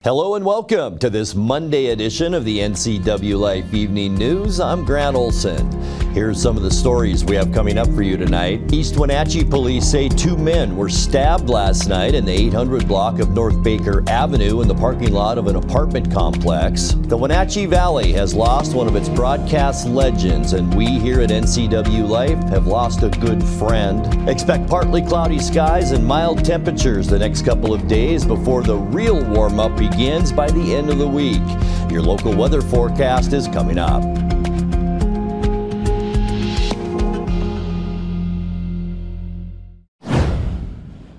Hello and welcome to this Monday edition of the NCWLIFE Evening News. I'm Grant Olson. Here's some of the stories we have coming up for you tonight. East Wenatchee police say two men were stabbed last night in the 800 block of North Baker Avenue in the parking lot of an apartment complex. The Wenatchee Valley has lost one of its broadcast legends, and we here at NCWLIFE have lost a good friend. Expect partly cloudy skies and mild temperatures the next couple of days before the real warm-up begins by the end of the week. Your local weather forecast is coming up.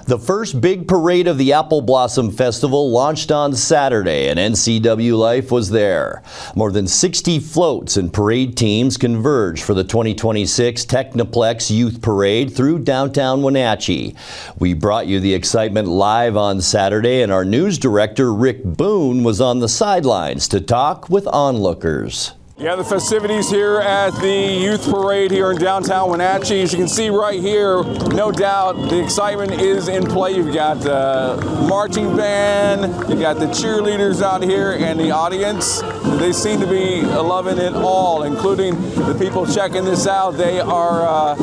The first big parade of the Apple Blossom Festival launched on Saturday, and NCWLIFE was there. More than 60 floats and parade teams converged for the 2026 Technoplex Youth Parade through downtown Wenatchee. We brought you the excitement live on Saturday, and our news director, Rick Boone, was on the sidelines to talk with onlookers. Yeah, the festivities here at the Youth Parade here in downtown Wenatchee. As you can see right here, no doubt the excitement is in play. You've got the marching band, you got the cheerleaders out here, and the audience. They seem to be loving it all, including the people checking this out. They are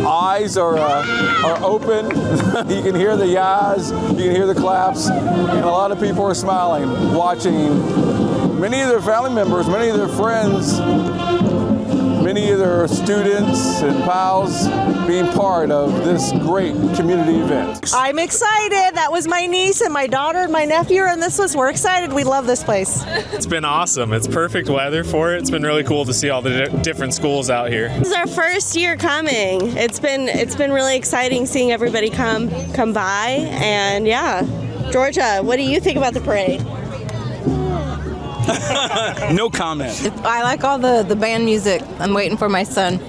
eyes are open. You can hear the yas, you can hear the claps, and a lot of people are smiling, watching many of their family members, many of their friends, many of their students and pals being part of this great community event. I'm excited. That was my niece and my daughter and my nephew, and we're excited. We love this place. It's been awesome. It's perfect weather for it. It's been really cool to see all the different schools out here. This is our first year coming. It's been really exciting seeing everybody come by, and yeah. Georgia, what do you think about the parade? No comment. I like all the band music. I'm waiting for my son.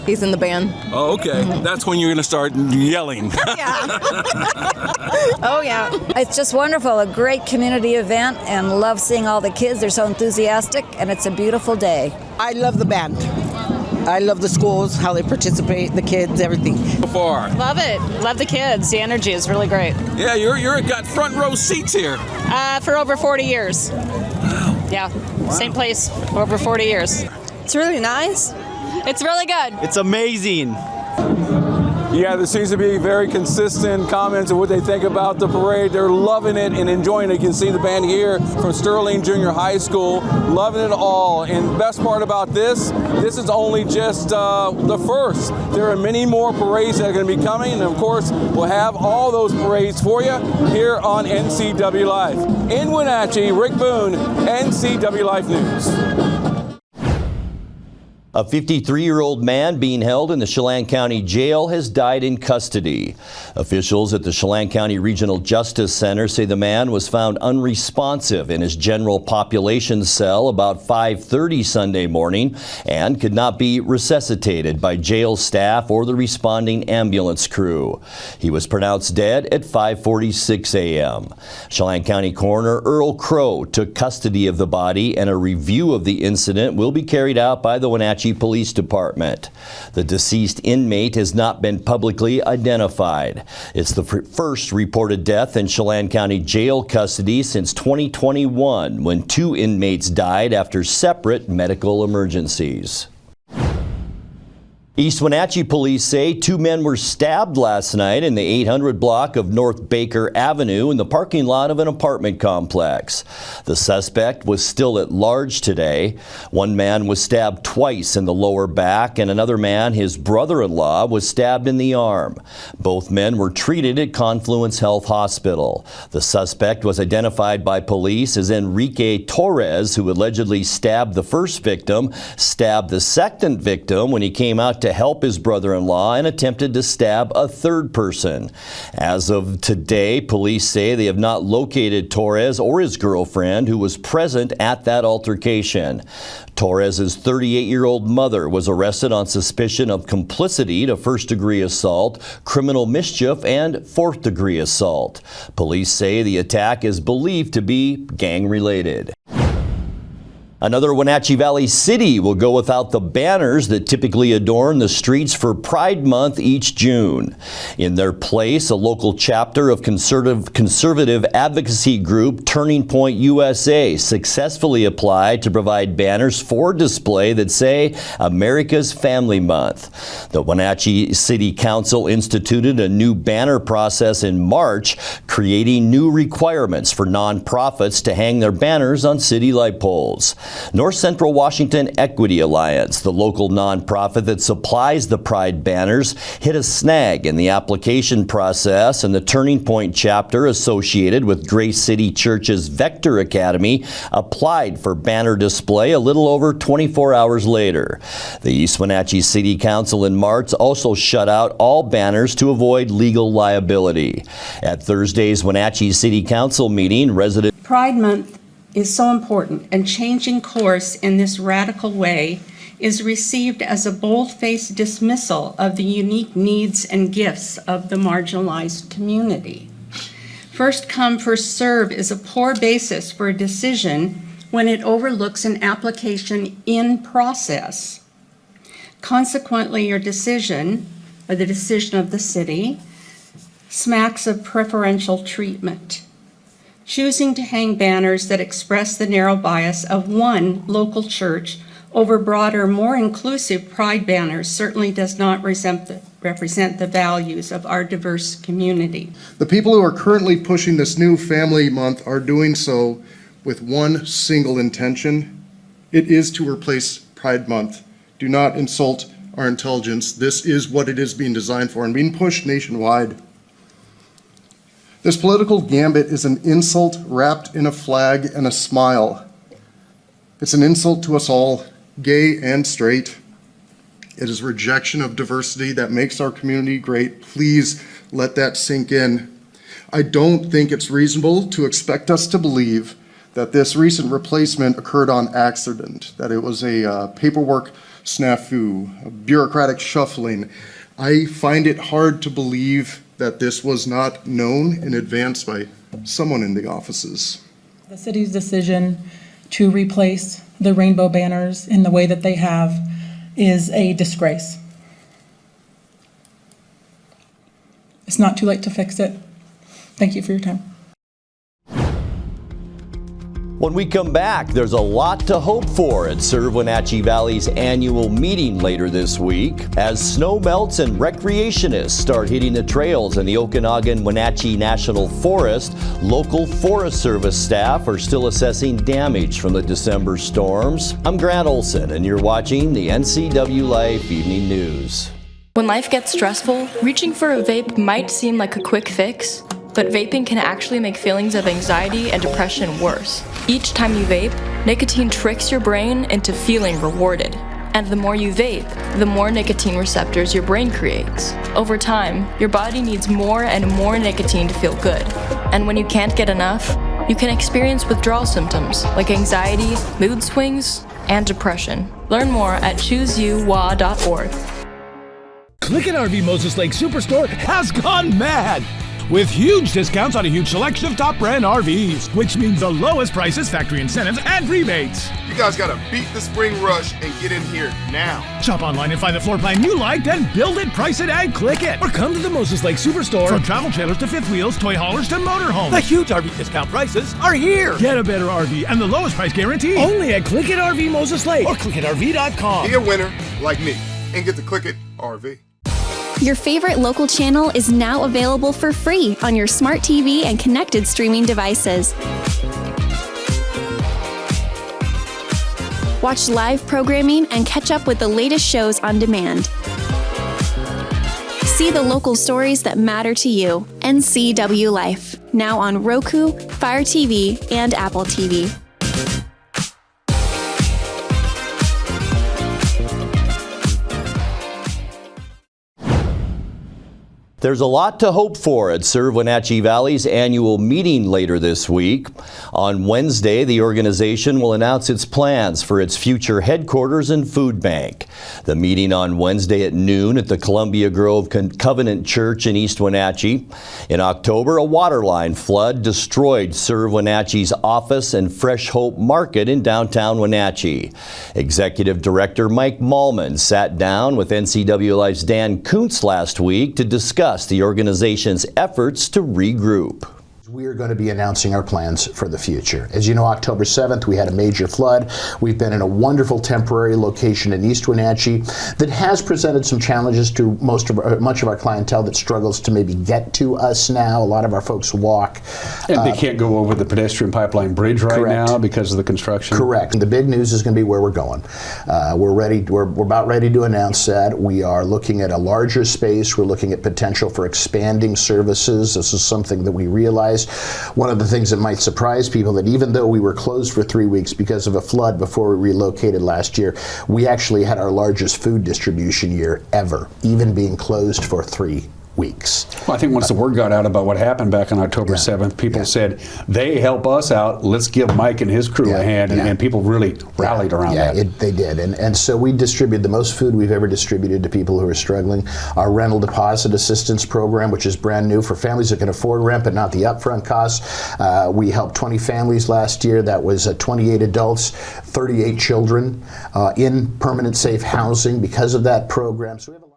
He's in the band. Oh, okay. That's when you're going to start yelling. Yeah. Oh, yeah. It's just wonderful. A great community event, and love seeing all the kids. They're so enthusiastic, and it's a beautiful day. I love the band. I love the schools, how they participate, the kids, everything. So far. Love it. Love the kids. The energy is really great. Yeah, you're got front row seats here. For over 40 years. Wow. Yeah. Wow. Same place for over 40 years. It's really nice. It's really good. It's amazing. Yeah, there seems to be very consistent comments of what they think about the parade. They're loving it and enjoying it. You can see the band here from Sterling Junior High School, loving it all. And the best part about this is only just the first. There are many more parades that are going to be coming, and of course, we'll have all those parades for you here on NCWLIFE. In Wenatchee, Rick Boone, NCWLIFE News. A 53-year-old man being held in the Chelan County Jail has died in custody. Officials at the Chelan County Regional Justice Center say the man was found unresponsive in his general population cell about 5:30 Sunday morning and could not be resuscitated by jail staff or the responding ambulance crew. He was pronounced dead at 5:46 a.m. Chelan County Coroner Earl Crow took custody of the body, and a review of the incident will be carried out by the Wenatchee Police Department. The deceased inmate has not been publicly identified. It's the first reported death in Chelan County Jail custody since 2021, when two inmates died after separate medical emergencies. East Wenatchee police say two men were stabbed last night in the 800 block of North Baker Avenue in the parking lot of an apartment complex. The suspect was still at large today. One man was stabbed twice in the lower back, and another man, his brother-in-law, was stabbed in the arm. Both men were treated at Confluence Health Hospital. The suspect was identified by police as Enrique Torres, who allegedly stabbed the first victim, stabbed the second victim when he came out to help his brother-in-law, and attempted to stab a third person. As of today, police say they have not located Torres or his girlfriend, who was present at that altercation. Torres's 38-year-old mother was arrested on suspicion of complicity to first-degree assault, criminal mischief, and fourth-degree assault. Police say the attack is believed to be gang-related. Another Wenatchee Valley city will go without the banners that typically adorn the streets for Pride Month each June. In their place, a local chapter of conservative advocacy group Turning Point USA successfully applied to provide banners for display that say America's Family Month. The Wenatchee City Council instituted a new banner process in March, creating new requirements for nonprofits to hang their banners on city light poles. North Central Washington Equity Alliance, the local nonprofit that supplies the Pride banners, hit a snag in the application process, and the Turning Point chapter associated with Grace City Church's Vector Academy applied for banner display a little over 24 hours later. The East Wenatchee City Council in March also shut out all banners to avoid legal liability. At Thursday's Wenatchee City Council meeting, residents Pride Month is so important, and changing course in this radical way is received as a bold-faced dismissal of the unique needs and gifts of the marginalized community. First come, first serve is a poor basis for a decision when it overlooks an application in process. Consequently, your decision, or the decision of the city, smacks of preferential treatment. Choosing to hang banners that express the narrow bias of one local church over broader, more inclusive Pride banners certainly does not represent the values of our diverse community. The people who are currently pushing this new Family Month are doing so with one single intention. It is to replace Pride Month. Do not insult our intelligence. This is what it is being designed for and being pushed nationwide. This political gambit is an insult wrapped in a flag and a smile. It's an insult to us all, gay and straight. It is rejection of diversity that makes our community great. Please let that sink in. I don't think it's reasonable to expect us to believe that this recent replacement occurred on accident, that it was a paperwork snafu, a bureaucratic shuffling. I find it hard to believe that this was not known in advance by someone in the offices. The city's decision to replace the rainbow banners in the way that they have is a disgrace. It's not too late to fix it. Thank you for your time. When we come back, there's a lot to hope for at Serve Wenatchee Valley's annual meeting later this week. As snow melts and recreationists start hitting the trails in the Okanagan-Wenatchee National Forest, local Forest Service staff are still assessing damage from the December storms. I'm Grant Olson, and you're watching the NCWLIFE Evening News. When life gets stressful, reaching for a vape might seem like a quick fix, but vaping can actually make feelings of anxiety and depression worse. Each time you vape, nicotine tricks your brain into feeling rewarded. And the more you vape, the more nicotine receptors your brain creates. Over time, your body needs more and more nicotine to feel good. And when you can't get enough, you can experience withdrawal symptoms like anxiety, mood swings, and depression. Learn more at chooseyouwa.org. Click-It RV Moses Lake Superstore has gone mad! With huge discounts on a huge selection of top brand RVs, which means the lowest prices, factory incentives, and rebates. You guys gotta beat the spring rush and get in here now. Shop online and find the floor plan you like, then build it, price it, and click it. Or come to the Moses Lake Superstore. From travel trailers to fifth wheels, toy haulers to motorhomes. The huge RV discount prices are here. Get a better RV and the lowest price guarantee only at Click-It RV Moses Lake or ClickItRV.com. Be a winner like me and get the Click-It RV. Your favorite local channel is now available for free on your smart TV and connected streaming devices. Watch live programming and catch up with the latest shows on demand. See the local stories that matter to you. NCWLIFE, now on Roku, Fire TV, and Apple TV. There's a lot to hope for at Serve Wenatchee Valley's annual meeting later this week. On Wednesday, the organization will announce its plans for its future headquarters and food bank. The meeting on Wednesday at noon at the Columbia Grove Covenant Church in East Wenatchee. In October, a waterline flood destroyed Serve Wenatchee's office and Fresh Hope Market in downtown Wenatchee. Executive Director Mike Malman sat down with NCWLIFE's Dan Kuntz last week to discuss the organization's efforts to regroup. We are going to be announcing our plans for the future. As you know, October 7th, we had a major flood. We've been in a wonderful temporary location in East Wenatchee that has presented some challenges to much of our clientele that struggles to maybe get to us now. A lot of our folks walk. And they can't go over the pedestrian pipeline bridge right now because of the construction. Correct. And the big news is going to be where we're going. We're about ready to announce that. We are looking at a larger space. We're looking at potential for expanding services. This is something that we realize. One of the things that might surprise people, that even though we were closed for 3 weeks because of a flood before we relocated last year, we actually had our largest food distribution year ever, even being closed for 3 weeks. Well, I think once the word got out about what happened back on October 7th, people said, they help us out, let's give Mike and his crew a hand, and people really rallied around that. They did, and so we distributed the most food we've ever distributed to people who are struggling. Our rental deposit assistance program, which is brand new for families that can afford rent but not the upfront costs. We helped 20 families last year. That was 28 adults, 38 children in permanent safe housing because of that program. So we have a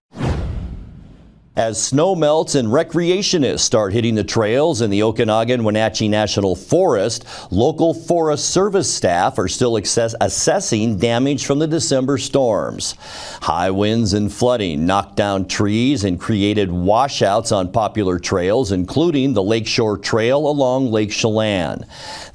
As snow melts and recreationists start hitting the trails in the Okanagan-Wenatchee National Forest, local Forest Service staff are still assessing damage from the December storms. High winds and flooding knocked down trees and created washouts on popular trails, including the Lakeshore Trail along Lake Chelan.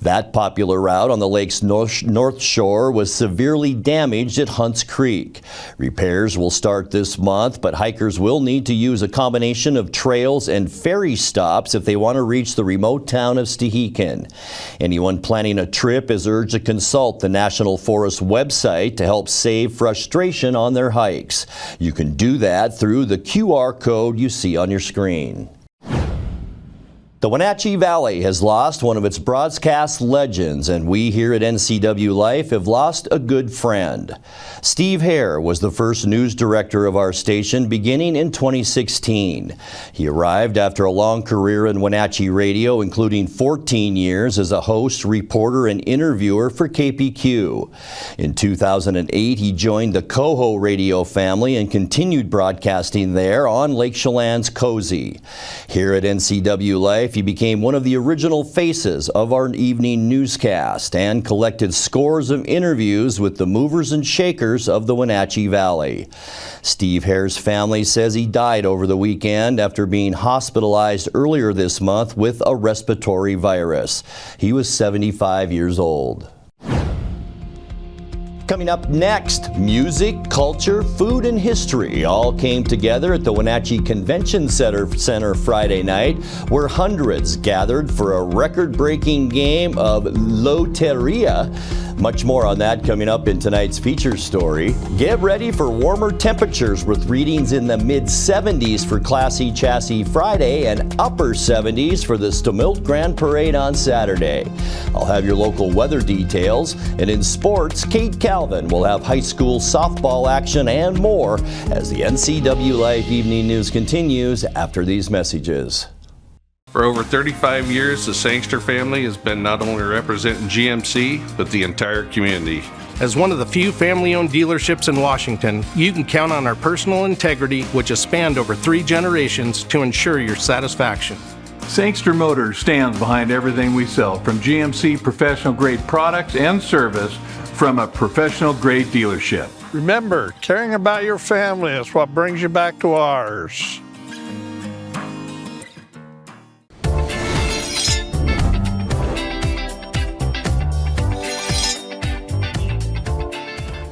That popular route on the lake's north shore was severely damaged at Hunts Creek. Repairs will start this month, but hikers will need to use a combination of trails and ferry stops if they want to reach the remote town of Stehekin. Anyone planning a trip is urged to consult the National Forest website to help save frustration on their hikes. You can do that through the QR code you see on your screen. The Wenatchee Valley has lost one of its broadcast legends, and we here at NCWLIFE have lost a good friend. Steve Hare was the first news director of our station beginning in 2016. He arrived after a long career in Wenatchee radio, including 14 years as a host, reporter, and interviewer for KPQ. In 2008, he joined the Coho radio family and continued broadcasting there on Lake Chelan's Cozy. Here at NCWLIFE, he became one of the original faces of our evening newscast and collected scores of interviews with the movers and shakers of the Wenatchee Valley. Steve Hare's family says he died over the weekend after being hospitalized earlier this month with a respiratory virus. He was 75 years old. Coming up next, music, culture, food, and history all came together at the Wenatchee Convention Center Friday night, where hundreds gathered for a record-breaking game of Lotería. Much more on that coming up in tonight's feature story. Get ready for warmer temperatures with readings in the mid-70s for Classy Chassis Friday and upper 70s for the Stamilt Grand Parade on Saturday. I'll have your local weather details, and in sports, Kate Calvin will have high school softball action and more as the NCWLIFE Evening News continues after these messages. For over 35 years, the Sangster family has been not only representing GMC, but the entire community. As one of the few family-owned dealerships in Washington, you can count on our personal integrity, which has spanned over 3 generations, to ensure your satisfaction. Sangster Motors stands behind everything we sell, from GMC professional-grade products and service from a professional-grade dealership. Remember, caring about your family is what brings you back to ours.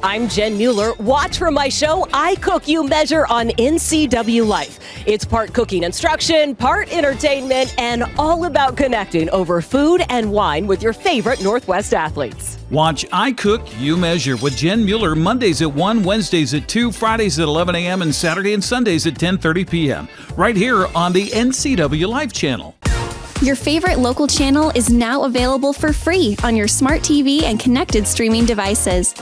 I'm Jen Mueller. Watch for my show, I Cook, You Measure, on NCWLIFE. It's part cooking instruction, part entertainment, and all about connecting over food and wine with your favorite Northwest athletes. Watch I Cook, You Measure with Jen Mueller Mondays at 1, Wednesdays at 2, Fridays at 11 a.m., and Saturday and Sundays at 10:30 p.m. right here on the NCWLIFE channel. Your favorite local channel is now available for free on your smart TV and connected streaming devices.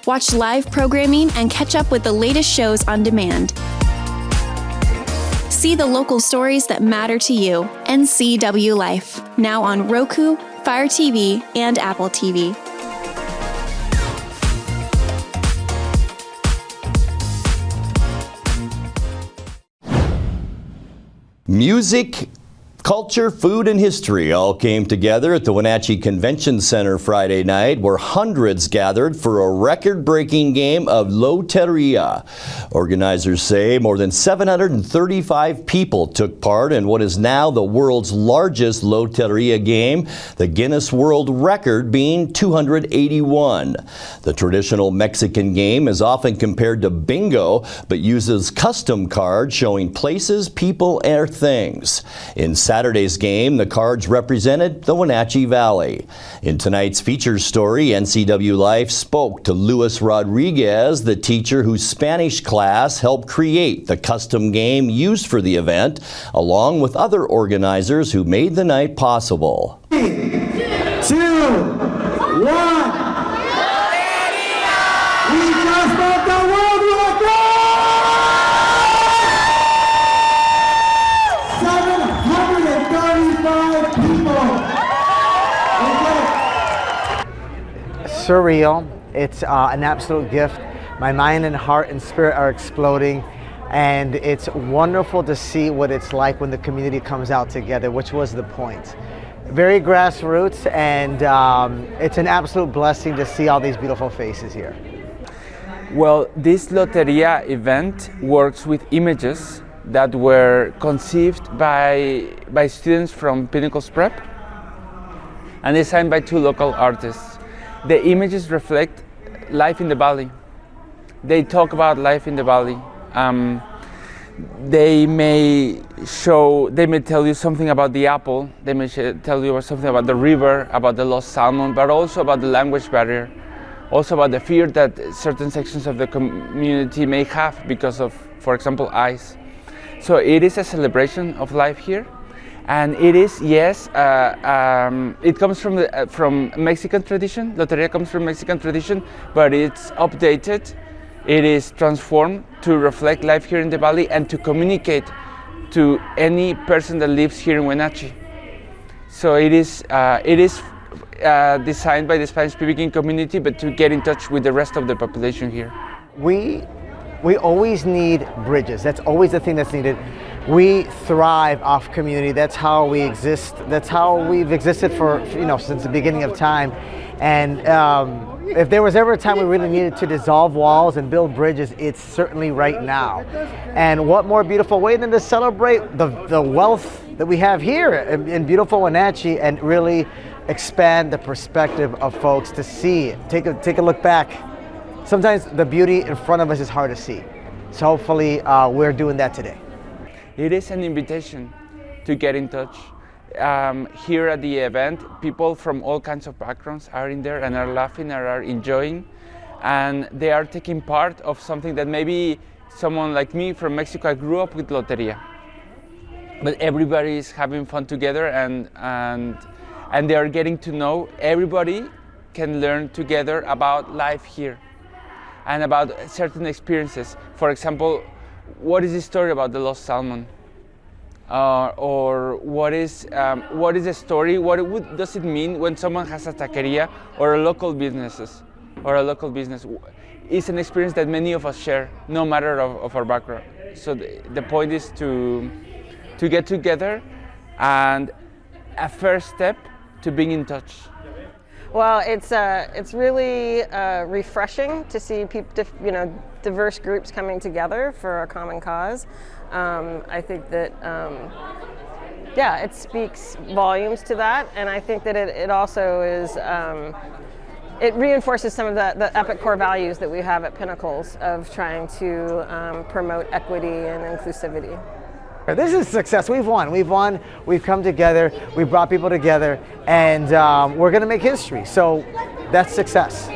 Watch live programming and catch up with the latest shows on demand. See the local stories that matter to you. NCWLIFE, now on Roku, Fire TV, and Apple TV. Music, culture, food, and history all came together at the Wenatchee Convention Center Friday night, where hundreds gathered for a record-breaking game of Lotería. Organizers say more than 735 people took part in what is now the world's largest Lotería game, the Guinness World Record being 281. The traditional Mexican game is often compared to bingo, but uses custom cards showing places, people, or things. In Saturday's game, the cards represented the Wenatchee Valley. In tonight's feature story, NCWLIFE spoke to Luis Rodriguez, the teacher whose Spanish class helped create the custom game used for the event, along with other organizers who made the night possible. 3, 2, 1. Surreal. It's an absolute gift. My mind and heart and spirit are exploding, and it's wonderful to see what it's like when the community comes out together, which was the point. Very grassroots, and it's an absolute blessing to see all these beautiful faces here. Well, this Lotería event works with images that were conceived by students from Pinnacles Prep and designed by 2 local artists. The images reflect life in the valley. They talk about life in the valley. They may tell you something about the apple. They may tell you something about the river, about the lost salmon, but also about the language barrier, also about the fear that certain sections of the community may have because of, for example, ice. So it is a celebration of life here. And it is, yes, it comes from Mexican tradition. Lotería comes from Mexican tradition, but it's updated. It is transformed to reflect life here in the valley and to communicate to any person that lives here in Wenatchee. So it is designed by the Spanish-speaking community, but to get in touch with the rest of the population here. We always need bridges. That's always the thing that's needed. We thrive off community. That's how we exist. That's how we've existed for, since the beginning of time. And if there was ever a time we really needed to dissolve walls and build bridges, it's certainly right now. And what more beautiful way than to celebrate the wealth that we have here in beautiful Wenatchee and really expand the perspective of folks to see, take a look back. Sometimes the beauty in front of us is hard to see. So hopefully we're doing that today. It is an invitation to get in touch. Here at the event, people from all kinds of backgrounds are in there and are laughing and are enjoying, and they are taking part of something that maybe someone like me from Mexico, I grew up with Lotería. But everybody is having fun together, and they are getting to know. Everybody can learn together about life here and about certain experiences. For example, what is the story about the lost salmon? Or what is the story? What does it mean when someone has a taqueria or a local business? It's an experience that many of us share, no matter of our background. So the point is to get together, and a first step to being in touch. Well, it's really refreshing to see diverse groups coming together for a common cause. I think that it speaks volumes to that, and I think that it also is it reinforces some of the epic core values that we have at Pinnacles of trying to promote equity and inclusivity. This is success. We've won. We've come together. We've brought people together, and we're going to make history. So that's success.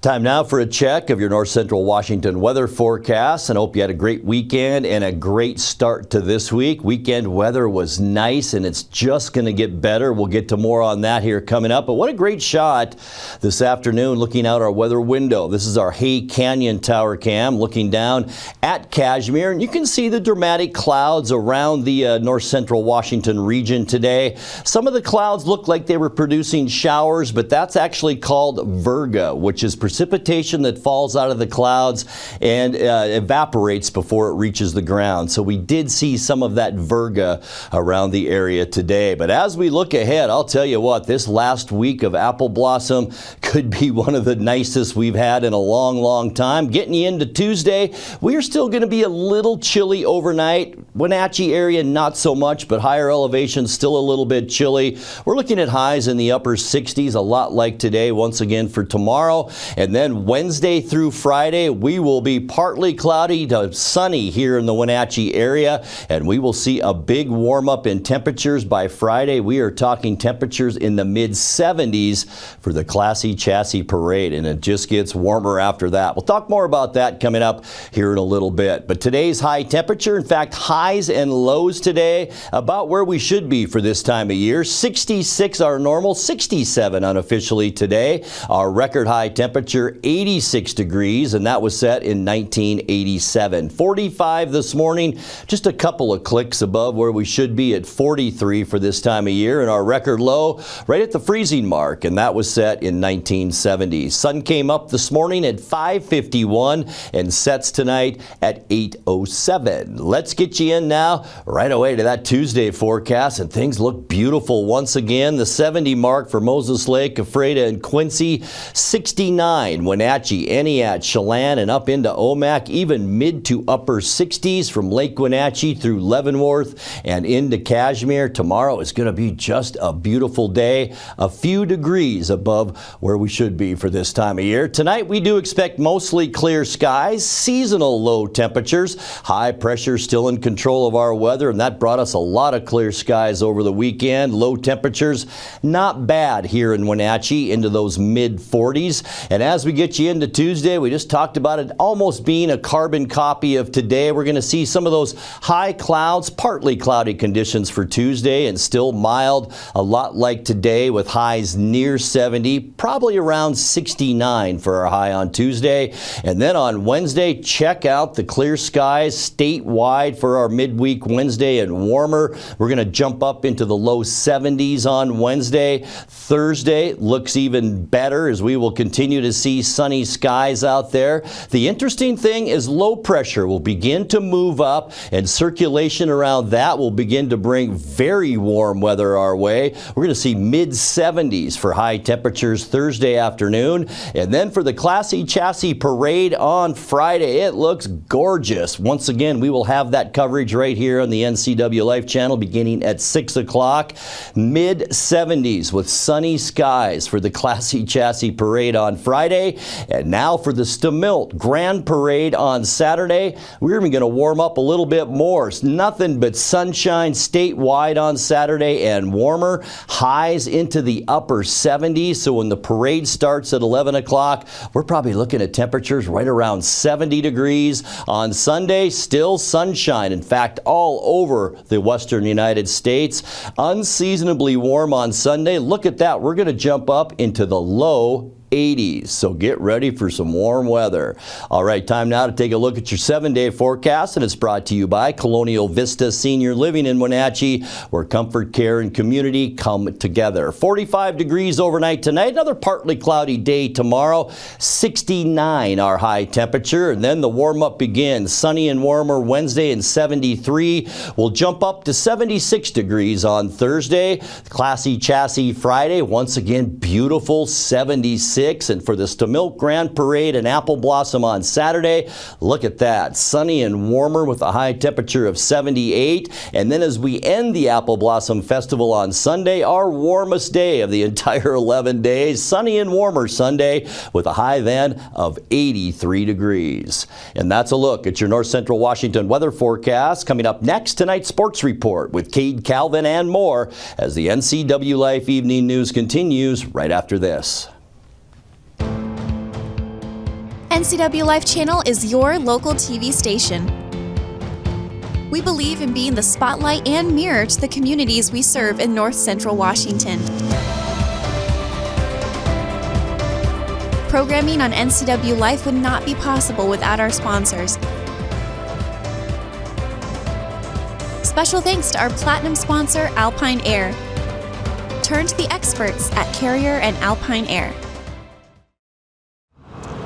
Time now for a check of your North Central Washington weather forecast, and hope you had a great weekend and a great start to this week. Weekend weather was nice, and it's just going to get better. We'll get to more on that here coming up. But what a great shot this afternoon looking out our weather window. This is our Hay Canyon Tower Cam looking down at Kashmir, and you can see the dramatic clouds around the North Central Washington region today. Some of the clouds look like they were producing showers, but that's actually called virga, which is precipitation that falls out of the clouds and evaporates before it reaches the ground. So we did see some of that virga around the area today. But as we look ahead, I'll tell you what, this last week of apple blossom could be one of the nicest we've had in a long, long time. Getting you into Tuesday, we are still going to be a little chilly overnight. Wenatchee area, not so much, but higher elevations still a little bit chilly. We're looking at highs in the upper 60s, a lot like today once again for tomorrow. And then Wednesday through Friday, we will be partly cloudy to sunny here in the Wenatchee area, and we will see a big warm up in temperatures by Friday. We are talking temperatures in the mid 70s for the Classy Chassis Parade, and it just gets warmer after that. We'll talk more about that coming up here in a little bit. But today's high temperature, in fact, highs and lows today, about where we should be for this time of year. 66 our normal, 67 unofficially today. Our record high temperature 86 degrees, and that was set in 1987. 45 this morning, just a couple of clicks above where we should be at 43 for this time of year, and our record low right at the freezing mark, and that was set in 1970. Sun came up this morning at 5:51 and sets tonight at 8:07. Let's get you in now right away to that Tuesday forecast, and things look beautiful once again. The 70 mark for Moses Lake, Ephrata, and Quincy. 69 Wenatchee, Eniat, Chelan, and up into Omak, even mid to upper 60s from Lake Wenatchee through Leavenworth and into Kashmir. Tomorrow is going to be just a beautiful day, a few degrees above where we should be for this time of year. Tonight we do expect mostly clear skies, seasonal low temperatures, high pressure still in control of our weather, and that brought us a lot of clear skies over the weekend. Low temperatures not bad here in Wenatchee into those mid 40s. And as we get you into Tuesday, we just talked about it almost being a carbon copy of today. We're going to see some of those high clouds, partly cloudy conditions for Tuesday, and still mild, a lot like today with highs near 70, probably around 69 for our high on Tuesday. And then on Wednesday, check out the clear skies statewide for our midweek Wednesday and warmer. We're going to jump up into the low 70s on Wednesday. Thursday looks even better as we will continue to see sunny skies out there. The interesting thing is low pressure will begin to move up, and circulation around that will begin to bring very warm weather our way. We're going to see mid 70s for high temperatures Thursday afternoon. And then for the Classy Chassis Parade on Friday, it looks gorgeous. Once again, we will have that coverage right here on the NCWLIFE channel beginning at 6 o'clock. Mid 70s with sunny skies for the Classy Chassis Parade on Friday. And now for the Stamilt Grand Parade on Saturday. We're even going to warm up a little bit more. It's nothing but sunshine statewide on Saturday and warmer. Highs into the upper 70s. So when the parade starts at 11 o'clock, we're probably looking at temperatures right around 70 degrees. On Sunday, still sunshine. In fact, all over the western United States. Unseasonably warm on Sunday. Look at that. We're going to jump up into the low 80s. So get ready for some warm weather. All right, time now to take a look at your 7-day forecast, and it's brought to you by Colonial Vista Senior Living in Wenatchee, where comfort, care, and community come together. 45 degrees overnight tonight, another partly cloudy day tomorrow, 69 our high temperature, and then the warm-up begins. Sunny and warmer Wednesday and 73. We'll jump up to 76 degrees on Thursday. Classy Chassis Friday, once again beautiful 76. 6. And for the Stamilk Grand Parade and Apple Blossom on Saturday, look at that. Sunny and warmer with a high temperature of 78. And then as we end the Apple Blossom Festival on Sunday, our warmest day of the entire 11 days, sunny and warmer Sunday with a high then of 83 degrees. And that's a look at your North Central Washington weather forecast. Coming up next, tonight's sports report with Cade Calvin and more as the NCWLIFE Evening News continues right after this. NCWLIFE Channel is your local TV station. We believe in being the spotlight and mirror to the communities we serve in North Central Washington. Programming on NCWLIFE would not be possible without our sponsors. Special thanks to our platinum sponsor, Alpine Air. Turn to the experts at Carrier and Alpine Air.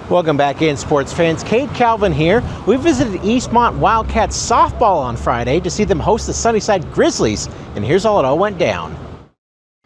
Welcome back in, sports fans. Cade Calvin here. We visited Eastmont Wildcats softball on Friday to see them host the Sunnyside Grizzlies, and here's how it all went down.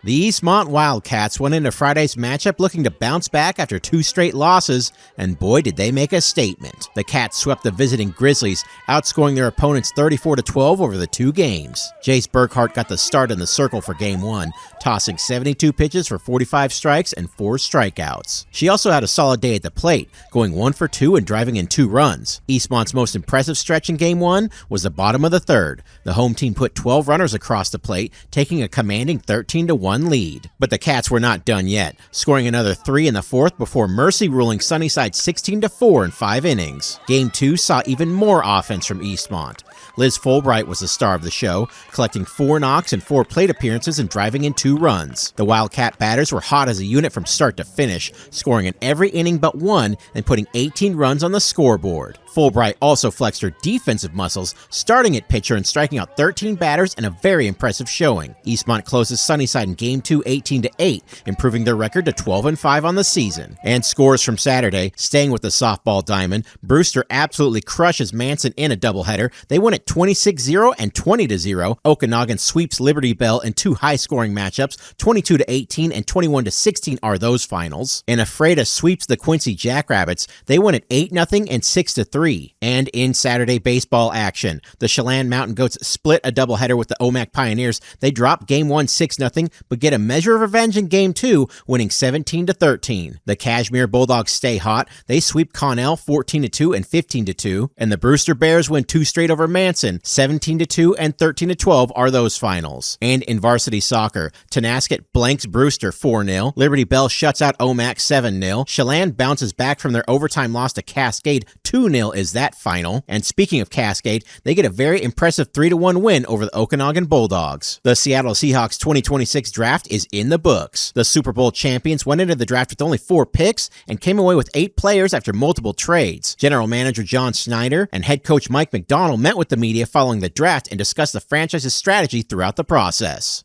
The Eastmont Wildcats went into Friday's matchup looking to bounce back after 2 straight losses, and boy did they make a statement. The Cats swept the visiting Grizzlies, outscoring their opponents 34-12 over the 2 games. Jace Burkhart got the start in the circle for Game 1, tossing 72 pitches for 45 strikes and 4 strikeouts. She also had a solid day at the plate, going 1 for 2 and driving in 2 runs. Eastmont's most impressive stretch in Game 1 was the bottom of the 3rd. The home team put 12 runners across the plate, taking a commanding 13-1 lead. But the Cats were not done yet, scoring another 3 in the 4th before Mercy ruling Sunnyside 16-4 in 5 innings. Game 2 saw even more offense from Eastmont. Liz Fulbright was the star of the show, collecting 4 knocks and 4 plate appearances and driving in 2 runs. The Wildcat batters were hot as a unit from start to finish, scoring in every inning but 1 and putting 18 runs on the scoreboard. Fulbright also flexed her defensive muscles, starting at pitcher and striking out 13 batters in a very impressive showing. Eastmont closes Sunnyside in Game 2 18-8, improving their record to 12-5 on the season. And scores from Saturday, staying with the softball diamond, Brewster absolutely crushes Manson in a doubleheader. They win at 26-0 and 20-0. Okanagan sweeps Liberty Bell in 2 high-scoring matchups, 22-18 and 21-16 are those finals. And Ephrata sweeps the Quincy Jackrabbits. They win at 8-0 and 6-3. And in Saturday baseball action, the Chelan Mountain Goats split a doubleheader with the Omak Pioneers. They drop Game 1 6-0, but get a measure of revenge in Game 2, winning 17-13. The Kashmir Bulldogs stay hot. They sweep Connell 14-2 and 15-2, and the Brewster Bears win 2 straight over Manson. 17-2 and 13-12 are those finals. And in varsity soccer, Tenasket blanks Brewster 4-0. Liberty Bell shuts out Omak 7-0. Chelan bounces back from their overtime loss to Cascade 2-0 is that final. And speaking of Cascade, they get a very impressive 3-1 win over the Okanagan Bulldogs. The Seattle Seahawks 2026 draft is in the books. The Super Bowl champions went into the draft with only 4 picks and came away with 8 players after multiple trades. General Manager John Snyder and head coach Mike McDonald met with the media following the draft and discussed the franchise's strategy throughout the process.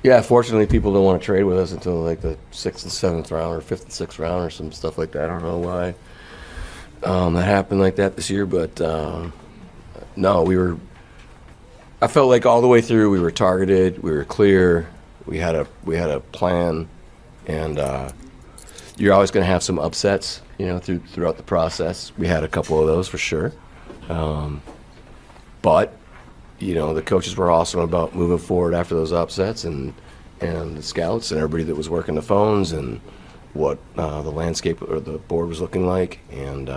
Yeah, fortunately, people don't want to trade with us until like the 6th and 7th round or 5th and 6th round or some stuff like that. I don't know why that happened like that this year, but no, I felt like all the way through we were targeted, we were clear, we had a plan, and you're always going to have some upsets, throughout the process. We had a couple of those for sure, but the coaches were awesome about moving forward after those upsets, and the scouts and everybody that was working the phones and what the landscape or the board was looking like, and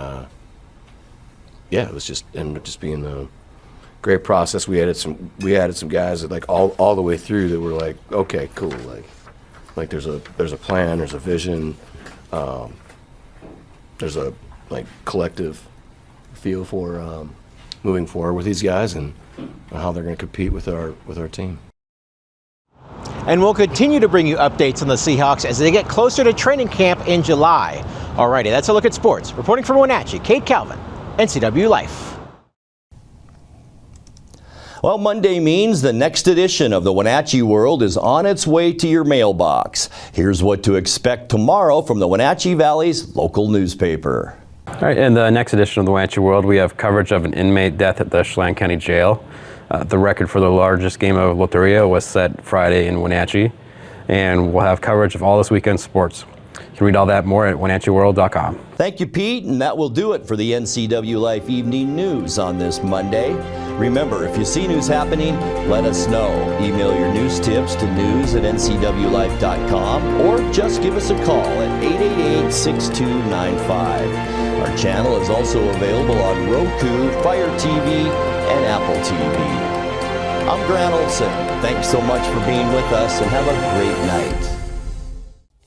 it was just ended up just being a great process. We added some guys that like all the way through that were like, okay, cool, like there's a plan, there's a vision, there's a like collective feel for moving forward with these guys and how they're going to compete with our team. And we'll continue to bring you updates on the Seahawks as they get closer to training camp in July. Alrighty, that's a look at sports. Reporting from Wenatchee, Cade Calvin, NCWLIFE. Well, Monday means the next edition of the Wenatchee World is on its way to your mailbox. Here's what to expect tomorrow from the Wenatchee Valley's local newspaper. All right, in the next edition of the Wenatchee World, we have coverage of an inmate death at the Chelan County Jail. The record for the largest game of Lotería was set Friday in Wenatchee, and we'll have coverage of all this weekend's sports. You can read all that more at WenatcheeWorld.com. Thank you, Pete, and that will do it for the NCW Life Evening News on this Monday. Remember, if you see news happening, let us know. Email your news tips to news@ncwlife.com or just give us a call at 888-6295. Our channel is also available on Roku, Fire TV, and Apple TV. I'm Grant Olson. Thanks so much for being with us, and have a great night.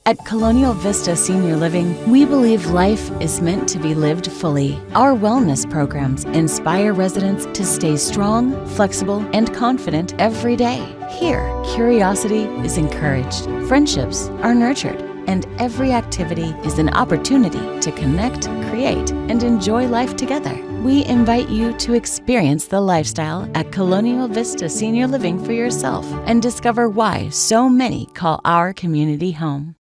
At Colonial Vista Senior Living, we believe life is meant to be lived fully. Our wellness programs inspire residents to stay strong, flexible, and confident every day. Here, curiosity is encouraged, friendships are nurtured, and every activity is an opportunity to connect, create, and enjoy life together. We invite you to experience the lifestyle at Colonial Vista Senior Living for yourself and discover why so many call our community home.